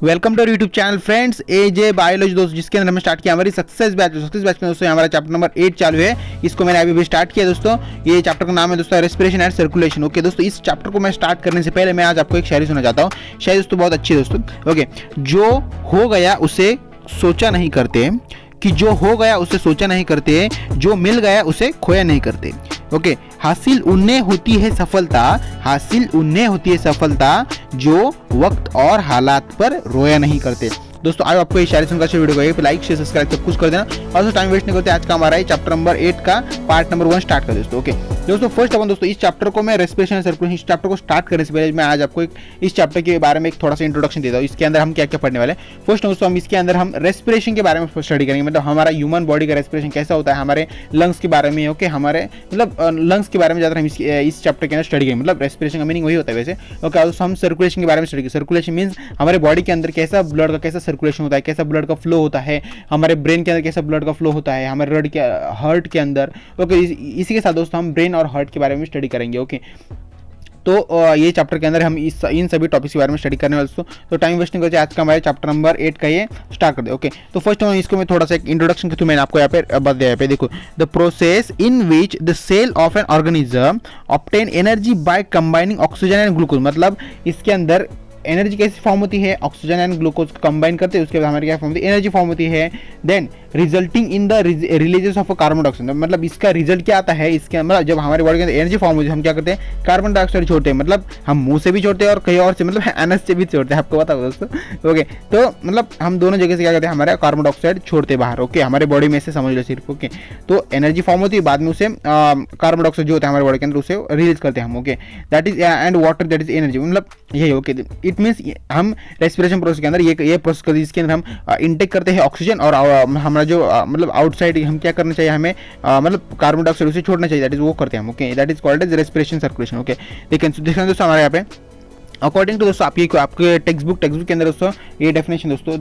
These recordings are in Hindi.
Welcome to YouTube channel friends AJ biology दोस्तों, जिसके अंदर हमने स्टार्ट किया हमारी सक्सेस बैच में दोस्तों हमारा चैप्टर नंबर 8 चालू है। इसको मैंने अभी भी स्टार्ट किया दोस्तों। ये चैप्टर का नाम है दोस्तों रेस्पिरेशन एंड सर्कुलेशन। ओके दोस्तों, इस चैप्टर को मैं स्टार्ट करने से पहले मैं आज आपको एक शायरी सुना चाहता हूँ। शायरी दोस्तों बहुत अच्छी है दोस्तों। ओके, जो हो गया उसे सोचा नहीं करते, कि जो हो गया उसे सोचा नहीं करते, जो मिल गया उसे खोया नहीं करते। ओके, हासिल उन्हें होती है सफलता, हासिल उन्हें होती है सफलता, जो वक्त और हालात पर रोया नहीं करते। दोस्तों आज आपको ये शायरी सुनकर वीडियो को लाइक शेयर सब्सक्राइब सब कुछ कर देना। और दोस्तों टाइम वेस्ट नहीं करते, आज का हमारा चैप्टर नंबर 8 का पार्ट नंबर 1 स्टार्ट कर दोस्तों। ओके दोस्तों, फर्स्ट अपन दोस्तों इस चैप्टर को मैं रेस्पिरेशन सर्कुलेशन इस चैप्टर को स्टार्ट करने से पहले मैं आज आपको इस चैप्टर के बारे में एक थोड़ा सा इंट्रोडक्शन देता हूँ। इसके अंदर हम क्या क्या पढ़ने वाले हैं। फर्स्ट दोस्तों हम इसके अंदर हम रेस्पिरेशन के बारे में स्टडी करेंगे, मतलब हमारा ह्यूमन बॉडी का रेस्पिरेशन कैसा होता है, हमारे लंग्स के बारे में। ओके, हमारे मतलब लंग्स के बारे में ज़्यादा हम इस चैप्टर के अंदर स्टडी करेंगे। मतलब रेस्पिरेशन का मीनिंग वही होता है वैसे। ओके, दोस्तों हम सर्कुलेशन के बारे में स्टडी करेंगे। सर्कुलेशन मीन्स हमारे बॉडी के अंदर कैसा ब्लड का कैसा सर्कुलेशन होता है, कैसा ब्लड का फ्लो होता है, हमारे ब्रेन के अंदर कैसा ब्लड का फ्लो होता है, हमारे हार्ट के अंदर। ओके, इसी के साथ दोस्तों हम ब्रेन और हार्ट के बारे में स्टडी करेंगे। ओके, तो ये चैप्टर के अंदर हम इन सभी टॉपिक्स के बारे में स्टडी करने वाले दोस्तों। तो टाइम वेस्ट नहीं करते, आज का हमारे चैप्टर नंबर 8 का ये स्टार्ट कर दे। ओके, तो फर्स्ट इसको मैं थोड़ा सा एक इंट्रोडक्शन के थ्रू मैंने आपको यहाँ पे बता दिया। यहाँ पे देखो, the process in which the cell of an organism obtain energy by combining oxygen and glucose. मतलब इसके अंदर एनर्जी कैसी फॉर्म होती है, ऑक्सीजन एंड ग्लूकोज कंबाइन करते हैं, उसके बाद हमारे क्या फॉर्म होती है, एनर्जी फॉर्म होती है। Then resulting in the releases of carbon dioxide. मतलब इसका रिजल्ट क्या आता है, इसके मतलब जब हमारे बॉडी के अंदर एनर्जी फॉर्म होती है हम क्या करते हैं, कार्बन डाइऑक्साइड छोड़ते हैं। मतलब हम मुंह से भी छोड़ते हैं और कहीं और से, मतलब एनस से भी छोड़ते हैं, आपको बताओ दोस्तों। ओके, तो मतलब हम दोनों जगह से क्या करते हैं, हमारा कार्बन डाइऑक्साइड छोड़ते हैं बाहर। ओके, हमारे बॉडी में से समझ लो सिर्फ। ओके, तो एनर्जी फॉर्म होती है, बाद में उसे कार्बन डाइऑक्साइड जो होता है हमारे बॉडी के अंदर उसे रिलीज करते हैं हम। Okay, that is and water that is energy. मतलब यही। ओके, इट मीन्स हम रेस्पिरेशन प्रोसेस के अंदर ये प्रोसेस करते हैं, जिसके अंदर हम इनटेक करते हैं ऑक्सीजन और हमारा जो मतलब आउटसाइड हम क्या करना चाहिए, हमें मतलब कार्बन डाइऑक्साइड उसे छोड़ना चाहिए, दैट इज वो करते हैं हम। Okay, that is called as respiration circulation. Okay, देखिए दोस्तों हमारे यहाँ पे अकॉर्डिंग टू दोस्तों आपके टेक्स्ट बुक के अंदर दोस्तों ये डेफिनेशन दोस्तों,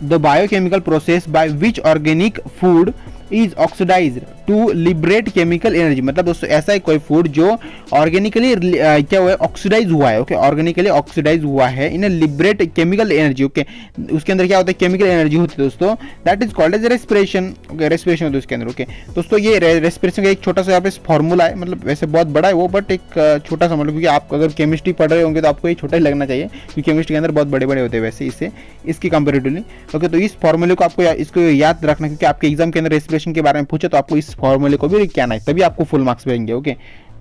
the biochemical process by which organic food is oxidised to liberate chemical energy. मतलब दोस्तों ऐसा है कोई फूड जो ऑर्गेनिकली क्या हुआ है, ऑक्सीडाइज हुआ है। ओके, ऑर्गेनिकली ऑक्सीडाइज हुआ है इन लिबरेट केमिकल एनर्जी। ओके, उसके अंदर क्या होता है, केमिकल एनर्जी होती है दोस्तों, that is called as respiration. Okay, respiration होता है उसके अंदर। ओके दोस्तों, ये रेस्पिरेशन का एक छोटा सा यहाँ पे फॉर्मूला है, मतलब वैसे बहुत बड़ा है वो, बट एक छोटा सा, मतलब क्योंकि आप अगर केमिस्ट्री पढ़ रहे होंगे तो आपको ये छोटा ही लगना चाहिए, क्योंकि केमिस्ट्री के अंदर बहुत बड़े बड़े होते हैं वैसे इसके कंपेरेटिवली। ओके, तो इस फॉर्मूले को आपको इसको याद रखना, क्योंकि आपके एग्जाम के अंदर रेस्पिरेशन के बारे में पूछे तो आपको इस फॉर्मूले को भी लिख के आना है, तभी आपको फुल मार्क्स मिलेंगे। ओके,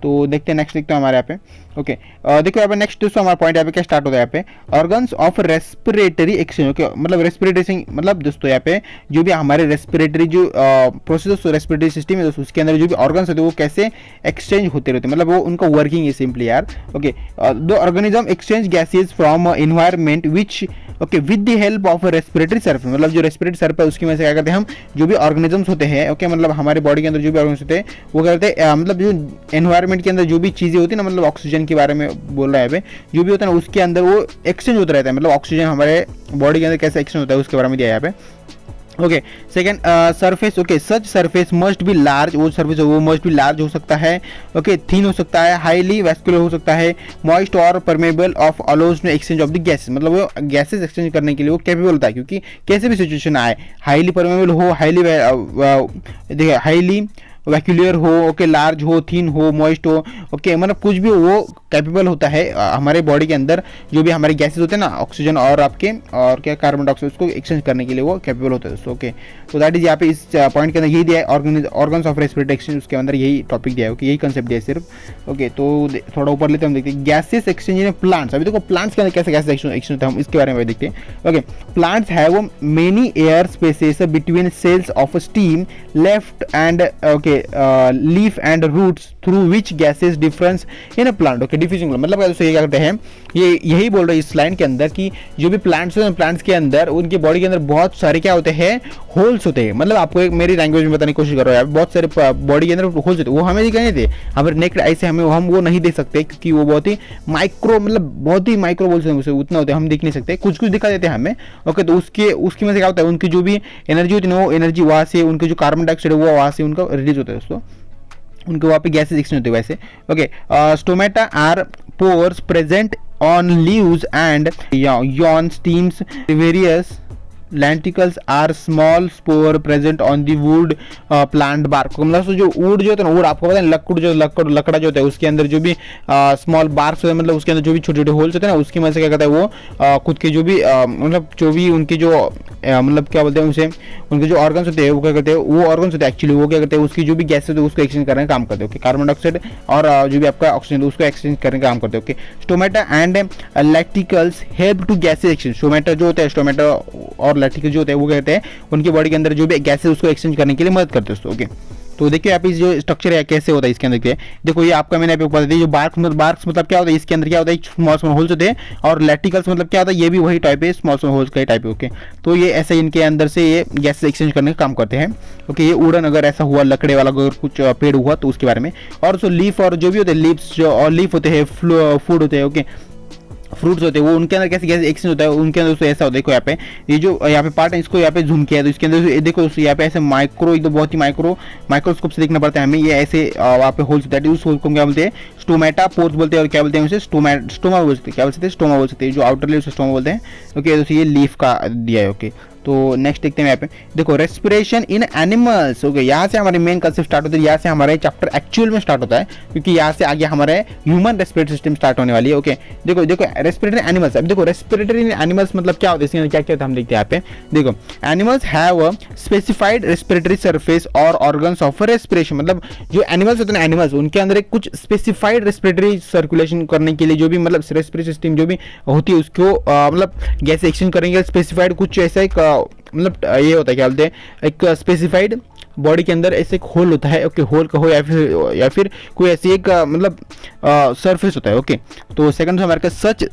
तो देखते हैं नेक्स्ट देखते हैं हमारे यहाँ पे। ओके, देखो यहाँ पे नेक्स्ट दोस्तों हमारा पॉइंट यहाँ पे क्या स्टार्ट होता है, यहाँ पे organs of respiratory exchange. Okay, मतलब रेस्पिरेटरी मतलब दोस्तों यहाँ पे जो भी हमारे रेस्पिरेटरी जो प्रोसेस दोस्तों, रेस्पिरेटरी सिस्टम है दोस्तों, उसके अंदर जो भी ऑर्गन्स होते हैं वो कैसे एक्सचेंज होते रहते हैं, मतलब वो उनका वर्किंग है सिंपली यार। Okay, the organism exchange gases from environment which okay with the help of respiratory Surf. मतलब जो रेस्पिरेटरी सर्फ है उसकी वजह से क्या करते हैं हम, जो भी ऑर्गेनिजम्स होते हैं, ओके मतलब हमारे बॉडी के अंदर जो भी ऑर्गेनिज्म होते हैं वो करते हैं, मतलब जो एनवायरमेंट के अंदर जो भी चीज़ें होती है ना, मतलब ऑक्सीजन के बारे में बोल रहा है यहाँ पे, जो भी होता है ना उसके अंदर वो एक्सचेंज होता रहता है। मतलब ऑक्सीजन हमारे बॉडी के अंदर कैसे एक्सचेंज होता है उसके बारे में दिया है यहाँ पे। Okay, second surface. Okay, such surface must be large, वो सरफेस वो मस्ट बी लार्ज हो सकता है। ओके, थिन हो सकता है, हाईली वैस्कुलर हो सकता है, मॉइस्ट और permeable of allows no exchange of the gases. मतलब वो गैसेस एक्सचेंज करने के लिए वो कैपेबल होता है, क्योंकि कैसे भी सिचुएशन आए, हाईली परमेबल हो, हाईली वैक्यूलर हो, ओके लार्ज हो, थिन हो, मॉइस्ट हो, ओके मतलब कुछ भी वो कैपेबल होता है हमारे बॉडी के अंदर जो भी हमारे गैसेस होते हैं ना, ऑक्सीजन और आपके और क्या कार्बन डाइऑक्साइड, उसको एक्सचेंज करने के लिए वो कैपेबल होता है दोस्तों। ओके, तो दैट इज यहाँ पे इस पॉइंट के अंदर यही दिया है, ऑर्गन्स ऑफ रेस्पिरेटरी एक्सचेंज, उसके अंदर यही टॉपिक दिया है। ओके, यही कंसेप्ट दिया है सिर्फ। ओके, तो थोड़ा ऊपर लेते हम देखते हैं गैसेस एक्सचेंज इन प्लांट्स। अभी देखो प्लांट्स के अंदर कैसे गैसेस एक्सचेंज होता है हम इसके बारे में देखते हैं। Okay, plants have many air spaces between cells of stem left and okay leaf and roots through which gases difference in a plant. Okay, diffusing मतलब ये क्या करते हैं, ये यही बोल रहे हैं इस लाइन के अंदर कि जो भी प्लांट्स होते हैं, प्लांट्स के अंदर उनकी बॉडी के अंदर बहुत सारे क्या होते हैं, होल्स होते हैं। मतलब आपको एक मेरी लैंग्वेज में बताने की कोशिश कर रहा है, बहुत सारे बॉडी के अंदर होल्स होते हैं, वो हमें दिखाई नहीं थे, हमारे नेक्ड आई से हमें हम वो नहीं देख सकते, क्योंकि वो बहुत ही माइक्रो, मतलब बहुत ही माइक्रो बोल सकते हैं, उतना होते हैं हम देख नहीं सकते, कुछ कुछ दिखा देते हैं हमें। ओके, तो उसकी वजह से क्या होता है, उनकी जो भी एनर्जी होती है वो एनर्जी वहाँ से, उनके जो कार्बन डाइऑक्साइड है वो वहाँ से उनका रिलीज होता है दोस्तों, उनके वहाँ पे गैसेज एक्सचेंज होते हैं वैसे। Okay, stomata are pores present on leaves and yawn steams various lenticles are small spore present on the wood plant bark। मतलब जो वुड जो होता है ना, वुड आपको पता है लकड़ा जो होता है उसके अंदर जो भी स्मॉल बार्क्स होते हैं, मतलब उसके अंदर जो भी छोटे छोटे होल्स होते हैं ना, उसकी वजह से क्या करता है वो खुद के जो भी मतलब जो भी उनके जो मतलब क्या बोलते हैं उसे, उनके जो ऑर्गन्स होते हैं वो क्या करते हैं, वो ऑर्गन्स होते हैं एक्चुअली वो क्या करते हैं उसकी जो भी गैस होती है उसको एक्सचेंज करने का काम करते हैं। ओके, कार्बन डाइऑक्साइड और जो भी आपका ऑक्सीजन उसको एक्सचेंज करने का काम करते हैं। Okay, stomata and lenticels help to gases exchange. Stomata जो होता है, स्टोमेटा और लैक्टिकल जो होते हैं वो कहते हैं उनकी बॉडी के अंदर जो भी गैसेज उसको एक्सचेंज करने के लिए मदद करते हैं दोस्तों। ओके, तो देखिए यहाँ पे जो स्ट्रक्चर है कैसे होता है इसके अंदर के, देखो ये आपका मैंने यहाँ पे बता दी, जो बार्क्स मतलब क्या होता है, इसके अंदर क्या होता है स्मॉल स्मॉल होल्स होते हैं, और लैटिकल्स मतलब क्या होता है, ये भी वही टाइप है, स्मॉल स्मॉल होल्स का ही टाइप है। ओके, तो ये ऐसे इनके अंदर से ये गैस एक्सचेंज करने का काम करते हैं। ओके, ये उड़न अगर ऐसा हुआ, लकड़े वाला अगर कुछ पेड़ हुआ तो उसके बारे में, और जो लीफ और जो भी होते हैं लीव्स जो और लीफ होते हैं, फूड होते हैं, ओके फ्रूट्स होते हैं, वो उनके अंदर कैसे गैस एक्सचेंज होता है, उनके अंदर तो ऐसा होता है। देखो यहाँ पे ये जो यहाँ पे पार्ट है इसको यहाँ पे झूम किया है, तो इसके अंदर देखो यहाँ पे ऐसे माइक्रो एकदम बहुत ही माइक्रोस्कोप से देखना पड़ता है हमें, ये ऐसे वहाँ पे होल्स होता है, उस होल को क्या बोलते हैं, स्टोमेटा पोर्स बोलते हैं, और क्या बोलते हैं उसे स्टोमा बोल सकते हैं, क्या बोल सकते हैं स्टोमा बोल सकते हैं, जो आउटर लेयर स्टोमा बोलते हैं। ओके, तो ये लीफ का दिया है। ओके, तो नेक्स्ट देखते हैं यहाँ पे, देखो रेस्पिरेशन इन एनिमल्स। ओके, यहाँ से हमारे मेन कंसेप्ट स्टार्ट होता है, यहाँ से हमारा चैप्टर एक्चुअल में स्टार्ट होता है, क्योंकि यहाँ से आगे हमारे ह्यूमन रेस्पिरेटरी सिस्टम स्टार्ट होने वाली है। ओके, देखो रेस्पिरेटरी एनिमल्स, अब देखो रेस्पिरेटरी इन एनिमल्स मतलब क्या होता है, इसके क्या क्या होता है हम देखते हैं यहाँ पे। देखो animals have a specified respiratory surface और ऑर्गन्स ऑफ रेस्पिरेशन, मतलब जो एनिमल्स होते हैं एनिमल्स उनके अंदर एक कुछ स्पेसिफाइड रेस्पिरेटरी सर्कुलेशन करने के लिए जो भी मतलब रेस्पिरेटरी सिस्टम जो भी होती है उसको मतलब गैस एक्सचेंज करने के लिए स्पेसिफाइड कुछ ऐसा एक मतलब ये होता है, क्या बोलते हैं, एक स्पेसिफाइड बॉडी के अंदर ऐसे एक होल होता है। ओके, होल का हो या फिर कोई ऐसी एक मतलब सरफेस होता है। ओके, तो सेकंड हमारे का सच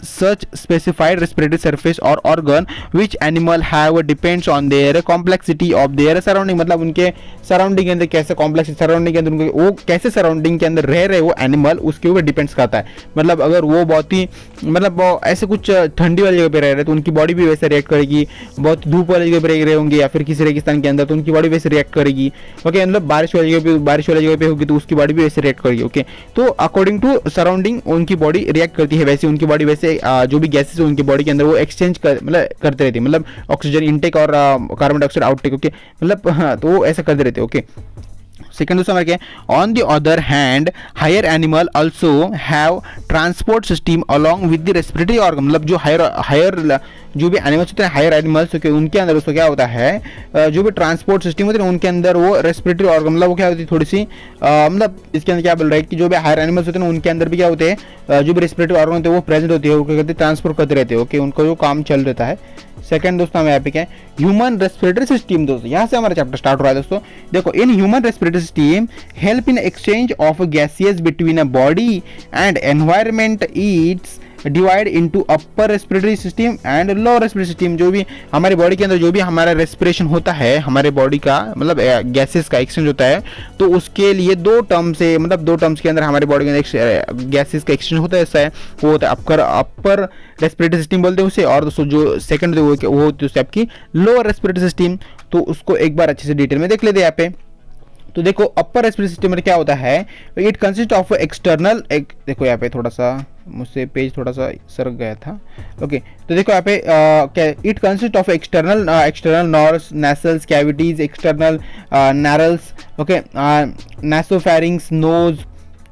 स्पेसिफाइड रेस्पिरेटरी सरफेस और organ which animal have depends on their complexity of their surrounding, मतलब उनके सराउंडिंग के अंदर कैसे कॉम्प्लेक्स सराउंडिंग के अंदर उनके वो कैसे सराउंडिंग के अंदर रह रहे वो एनिमल, उसके ऊपर डिपेंड्स करता है। मतलब अगर वो बहुत ही मतलब ऐसे कुछ ठंडी वाली जगह पे रह रहे तो उनकी बॉडी भी वैसे रिएक्ट करेगी, बहुत धूप वाली जगह पे रह रहे होंगे या फिर किसी रेगिस्तान के अंदर तो उनकी बॉडी वैसे रिएक्ट करेगी। ओके, मतलब बारिश वाली जगह पे होगी तो उसकी बॉडी भी वैसे रिएक्ट करेगी। ओके, तो अकॉर्डिंग टू सराउंडिंग उनकी बॉडी रिएक्ट करती है, वैसे उनकी बॉडी वैसे जो भी गैसेस उनकी बॉडी के अंदर वो एक्सचेंज मतलब करते रहती है, मतलब ऑक्सीजन इनटेक और कार्बन डाइऑक्साइड आउटटेक। ओके, मतलब हाँ, तो वो ऐसा करते रहते हैं। ओके, सेकेंड दोस्तों हमारे क्या, on the other hand higher animal also have transport system along with the respiratory organ, मतलब जो हायर जो भी एनिमल्स होते हैं हायर एनिमल्स के उनके अंदर उसको क्या होता है जो भी ट्रांसपोर्ट सिस्टम होते हैं उनके अंदर वो रेस्पिरेटरी ऑर्गन मतलब वो क्या होती है थोड़ी सी मतलब इसके अंदर क्या बोल रहा है कि जो भी हायर एनिमल्स होते हैं उनके अंदर भी क्या होते हैं जो भी रेस्पिरेटरी ऑर्गन होते हैं वो प्रेजेंट होती है, वो क्या करते हैं ट्रांसपोर्ट करते रहते हैं। ओके, उनको जो काम चल रहता है। सेकंड दोस्तों हमें यहाँ पे क्या है, ह्यूमन रेस्पिरेटरी सिस्टम। दोस्तों यहाँ से हमारा चैप्टर स्टार्ट हो रहा है। दोस्तों देखो, in human respiratory system help in exchange of gases between a body and environment, it's divide into upper respiratory system and lower respiratory system. जो भी हमारे बॉडी के अंदर जो भी हमारा रेस्पिरेशन होता है, हमारे बॉडी का मतलब गैसेस का एक्सचेंज होता है, तो उसके लिए दो टर्म से मतलब दो टर्म्स के अंदर हमारे बॉडी के अंदर गैसेस का एक्सचेंज होता है। ऐसा है वो होता है अपर रेस्पिरेटरी सिस्टम बोलते हैं उसे, और दोस्तों जो सेकंड वो होती है आपकी लोअर रेस्पिरेटरी सिस्टम। तो उसको एक बार अच्छे से डिटेल में देख लेते हैं यहाँ पे। तो देखो अपर रेस्पिरेटरी सिस्टम में क्या होता है, इट कंसिस्ट ऑफ एक्सटर्नल देखो यहाँ पे थोड़ा सा मुझसे पेज थोड़ा सा सरक गया था। ओके, तो देखो यहाँ पे क्या it consist of external nares, nasals, cavities, external nares, okay, nasopharynx, nose.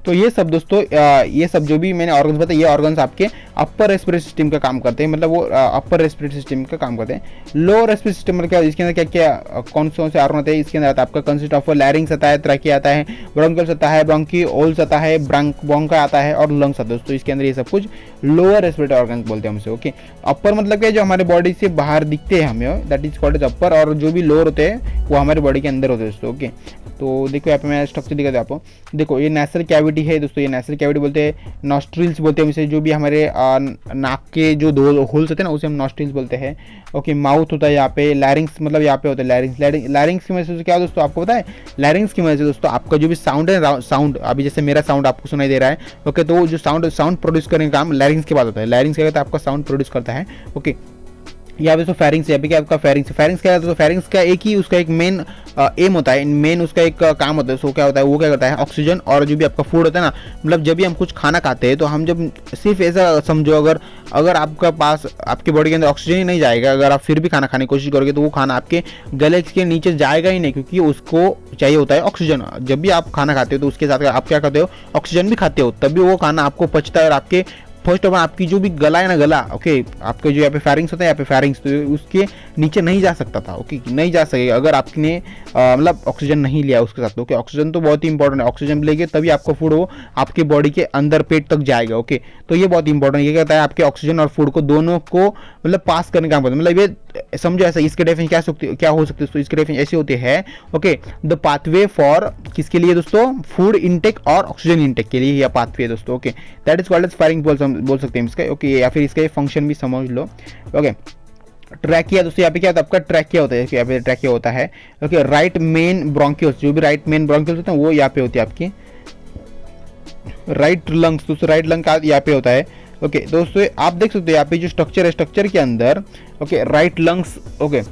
तो ये सब दोस्तों ये सब जो भी मैंने ऑर्गन्स बताए, ये ऑर्गन्स आपके अपर रेस्पिरेटरी सिस्टम का काम करते हैं, मतलब वो अपर रेस्पिरेटरी सिस्टम का काम करते हैं। लोअर रेस्पिरेटरी सिस्टम में क्या, इसके अंदर क्या क्या कौन से ऑर्गन होते हैं, इसके अंदर आता है आपका कंसिस्ट ऑफ लैरिंग्स आता है, ट्रैकिया आता है, ब्रोंकियल्स आता है, ब्रोंकियोल्स आता है, ब्रोंका आता है और लंग्स आता है। दोस्तों इसके अंदर ये सब कुछ लोअर रेस्पिरेटरी ऑर्गन बोलते हैं हमसे। ओके, अपर मतलब क्या, जो हमारे बॉडी से बाहर दिखते हैं हमें, that is called as upper, और जो भी लोअर होते हैं वो हमारे बॉडी के अंदर होते हैं दोस्तों। ओके, तो देखो यहाँ पे मैं स्ट्रक्चर दिखाता हूँ आपको। देखो ये नेसल कैविटी है दोस्तों, ये नेसल कैविटी बोलते हैं, नॉस्ट्रिल्स बोलते हैं इसे, जो भी हमारे नाक के जो दो होल्स होते हैं ना उसे हम नॉस्ट्रिल्स बोलते हैं। ओके, माउथ होता है यहाँ पे, लैरिंग्स मतलब यहाँ पे होता है लैरिंग्स की वजह से क्या दोस्तों आपको पता है, लैरिंग्स की वजह से दोस्तों आपका जो भी साउंड है, साउंड अभी जैसे मेरा साउंड आपको सुनाई दे रहा है। ओके, तो जो साउंड प्रोड्यूस करने का काम लैरिंग्स के बाद होता है, लैरिंग्स क्या करता है आपका साउंड प्रोड्यूस करता है। ओके, यहाँ पे तो फेरिंग्स, यहाँ पे क्या आपका फेरिंग्स, फेरिंग्स क्या है तो फेरिंग्स का एक ही उसका एक मेन एम होता है, मेन उसका एक काम होता है। सो क्या होता है, वो क्या करता है ऑक्सीजन और जो भी आपका फूड होता है ना, मतलब जब भी हम कुछ खाना खाते हैं तो हम जब सिर्फ ऐसा समझो, अगर अगर आपका पास आपकी बॉडी के अंदर ऑक्सीजन ही नहीं जाएगा, अगर आप फिर भी खाना खाने की कोशिश करोगे तो वो खाना आपके गले के नीचे जाएगा ही नहीं, क्योंकि उसको चाहिए होता है ऑक्सीजन। जब भी आप खाना खाते हो तो उसके साथ आप क्या करते हो, ऑक्सीजन भी खाते हो, तभी वो खाना आपको पचता है और आपके फर्स्ट ऑफ ऑल आपकी जो भी गला है ना, गला ओके, आपके जो यहाँ पे फेरिंग्स होता है, यहाँ पे फेरिंग्स तो उसके नीचे नहीं जा सकता था, ओके, नहीं जा सकेगा अगर आपने मतलब ऑक्सीजन नहीं लिया उसके साथ। ओके, ऑक्सीजन तो बहुत ही इंपॉर्टेंट है, ऑक्सीजन लेंगे तभी आपको फूड वो आपके बॉडी के अंदर पेट तक जाएगा। ओके, तो ये बहुत इंपॉर्टेंट, ये कहता है आपके ऑक्सीजन और फूड को दोनों को मतलब पास करने का काम करता है। मतलब ये समझो ऐसा, इसके डेफिनेशन क्या हो सकती है दोस्तों, इसके डेफिनेशन ऐसे होते हैं। ओके, द पाथवे फॉर किसके लिए दोस्तों, फूड इनटेक और ऑक्सीजन इनटेक के लिए यह पाथवे है दोस्तों। Okay, that is called as firing बोल सकते हैं इसका। ओके, या फिर इसका फंक्शन भी समझ लो। ओके, ट्रैकिया दोस्तों, यहाँ पे क्या होता है आपका ट्रैकिया होता है, यहाँ पे ट्रैकिया होता है। ओके, राइट मेन ब्रोंकियल्स, जो भी राइट मेन ब्रोंकियल्स होते हैं वो यहाँ पे होती है आपकी। राइट लंग्स दोस्तों, राइट लंग का यहाँ पे होता है। ओके दोस्तों, आप देख सकते हो यहाँ पे जो स्ट्रक्चर है, स्ट्रक्चर के अंदर ओके राइट लंग्स। ओके,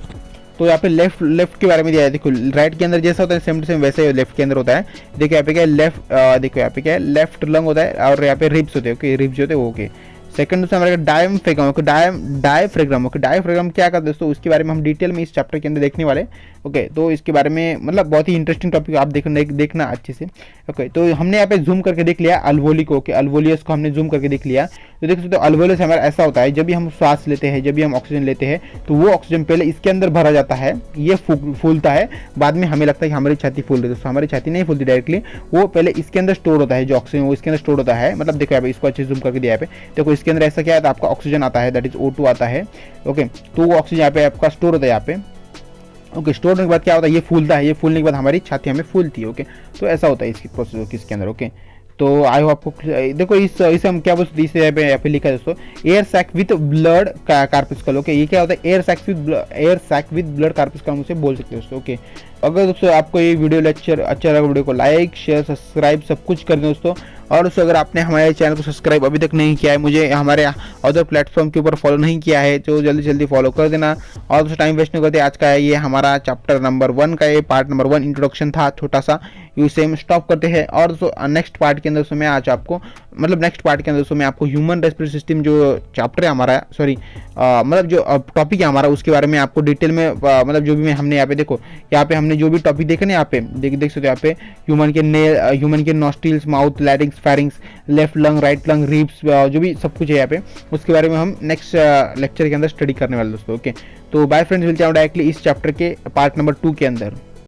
तो यहाँ पे लेफ्ट के बारे में दिया है, देखो राइट के अंदर जैसा होता है सेम टू सेम वैसे ही लेफ्ट के अंदर होता है। देखो यहाँ पे क्या है लेफ्ट, देखो यहाँ पे क्या है लेफ्ट लंग होता है और यहाँ पे रिब्स होते हैं। ओके, रिब्स होते हैं वो। ओके, सेकंड दोस्तों हमारा diaphragm. Okay, diaphragm. Okay, diaphragm क्या करते हैं दोस्तों, उसके बारे में हम डिटेल में इस चैप्टर के अंदर देखने वाले। ओके, तो इसके बारे में मतलब बहुत ही इंटरेस्टिंग टॉपिक, आप देखना अच्छे से। ओके, तो हमने यहाँ पे जूम करके देख लिया अल्वोली को। ओके, अल्वोलियस को हमने जूम करके देख लिया। तो देख सकते हो अल्वोलियस हमारा ऐसा होता है, जब भी हम सांस लेते हैं, जब भी हम ऑक्सीजन लेते हैं तो वो ऑक्सीजन पहले इसके अंदर भरा जाता है, ये फूलता है, बाद में हमें लगता है कि हमारी छाती फूल रही है। दोस्तों हमारी छाती नहीं फूलती डायरेक्टली, वो पहले इसके अंदर स्टोर होता है, जो ऑक्सीजन वो इसके अंदर स्टोर होता है। मतलब देखो यहाँ पे इसको अच्छे जूम करके दिया है, देखो इसके अंदर ऐसा क्या है, आपका ऑक्सीजन आता है, दैट इज O2 आता है। ओके, तो वो ऑक्सीजन यहाँ पे आपका स्टोर होता है यहाँ पे। ओके, स्टोर होने के बाद क्या होता है, ये फूलता है, ये फूलने के बाद हमारी छाती हमें फूलती है। ओके, तो ऐसा होता है इसकी प्रोसेस इसके अंदर। ओके, तो आई होप आपको देखो इसे हम क्या बोलते हैं, इसे यहाँ पे लिखा है दोस्तों air sac with blood corpuscle. Okay, ये क्या होता है, air sac with blood corpuscle हम उसे बोल सकते हैं दोस्तों। ओके, अगर दोस्तों आपको ये वीडियो लेक्चर अच्छा लगा, वीडियो को लाइक शेयर सब्सक्राइब सब कुछ कर दें दोस्तों। और दोस्तों अगर आपने हमारे चैनल को सब्सक्राइब अभी तक नहीं किया है, मुझे हमारे अदर प्लेटफॉर्म के ऊपर फॉलो नहीं किया है, तो जल्दी फॉलो कर देना। और दोस्तों टाइम वेस्ट नहीं करते, आज का ये हमारा चैप्टर नंबर 1 का ये पार्ट नंबर 1 इंट्रोडक्शन था छोटा सा, इसे हम स्टॉप करते हैं। और दोस्तों नेक्स्ट पार्ट के अंदर दोस्तों मैं आज आपको नेक्स्ट पार्ट के अंदर दोस्तों मैं आपको ह्यूमन रेस्पिरेटरी सिस्टम जो चैप्टर है हमारा, सॉरी मतलब जो टॉपिक है हमारा, उसके बारे में आपको डिटेल में मतलब जो भी हमने यहाँ पे देखो, यहाँ पे हमने जो भी टॉपिक देखे ना, यहाँ पे देख सकते हो यहाँ पे ह्यूमन के nostrils, mouth, लैरिंग्स, pharynx, left lung, right lung, ribs, जो भी सब कुछ है यहाँ पे, उसके बारे में हम नेक्स्ट लेक्चर के अंदर स्टडी करने वाले दोस्तों। ओके, तो बाय फ्रेंड्स, मिलते हैं डायरेक्टली इस चैप्टर के पार्ट नंबर 2 के अंदर।